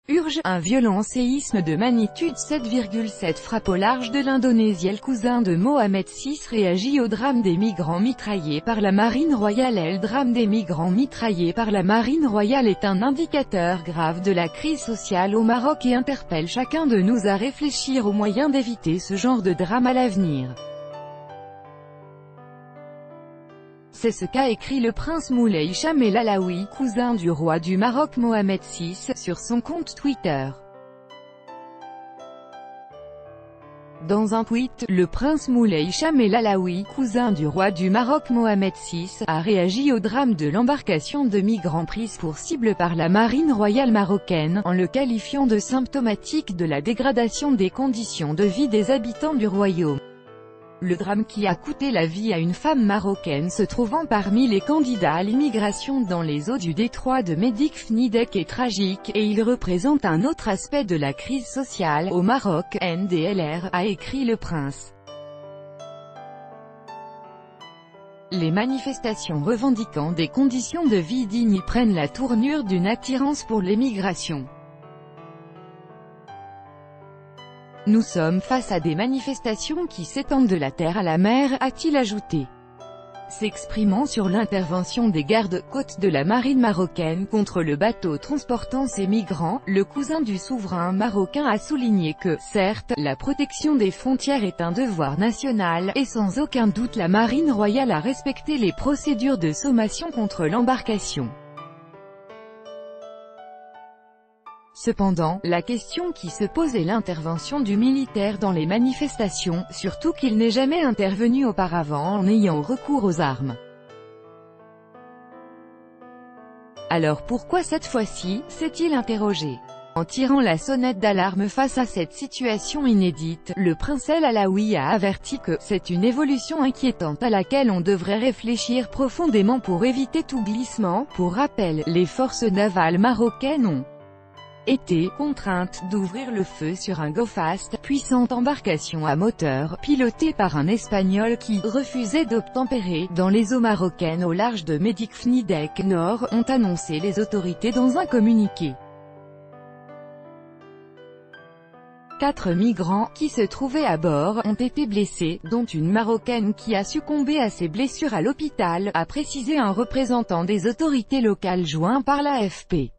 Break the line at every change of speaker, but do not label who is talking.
Urge, un violent séisme de magnitude 7,7 frappe au large de l'Indonésie. Le cousin de Mohamed VI réagit au drame des migrants mitraillés par la Marine royale. Le drame des migrants mitraillés par la Marine royale est un indicateur grave de la crise sociale au Maroc et interpelle chacun de nous à réfléchir aux moyens d'éviter ce genre de drame à l'avenir. C'est ce qu'a écrit le prince Moulay Hicham El Alaoui, cousin du roi du Maroc Mohamed VI, sur son compte Twitter. Dans un tweet, le prince Moulay Hicham El Alaoui, cousin du roi du Maroc Mohamed VI, a réagi au drame de l'embarcation de migrants prise pour cible par la marine royale marocaine, en le qualifiant de symptomatique de la dégradation des conditions de vie des habitants du royaume. Le drame qui a coûté la vie à une femme marocaine se trouvant parmi les candidats à l'immigration dans les eaux du détroit de Médine-Fnidek est tragique, et il représente un autre aspect de la crise sociale au Maroc, NDLR, a écrit le prince. Les manifestations revendiquant des conditions de vie dignes prennent la tournure d'une attirance pour l'émigration. Nous sommes face à des manifestations qui s'étendent de la terre à la mer, a-t-il ajouté. S'exprimant sur l'intervention des gardes-côtes de la marine marocaine contre le bateau transportant ces migrants, le cousin du souverain marocain a souligné que, certes, la protection des frontières est un devoir national, et sans aucun doute la marine royale a respecté les procédures de sommation contre l'embarcation. Cependant, la question qui se pose est l'intervention du militaire dans les manifestations, surtout qu'il n'est jamais intervenu auparavant en ayant recours aux armes. Alors pourquoi cette fois-ci, s'est-il interrogé. En tirant la sonnette d'alarme face à cette situation inédite, le prince El Alaoui a averti que « c'est une évolution inquiétante à laquelle on devrait réfléchir profondément pour éviter tout glissement ». Pour rappel, les forces navales marocaines ont été contraintes d'ouvrir le feu sur un Go Fast, puissante embarcation à moteur, pilotée par un Espagnol qui refusait d'obtempérer dans les eaux marocaines au large de Médine-Fnidek Nord, ont annoncé les autorités dans un communiqué. 4 migrants, qui se trouvaient à bord, ont été blessés, dont une Marocaine qui a succombé à ses blessures à l'hôpital, a précisé un représentant des autorités locales joint par l'AFP.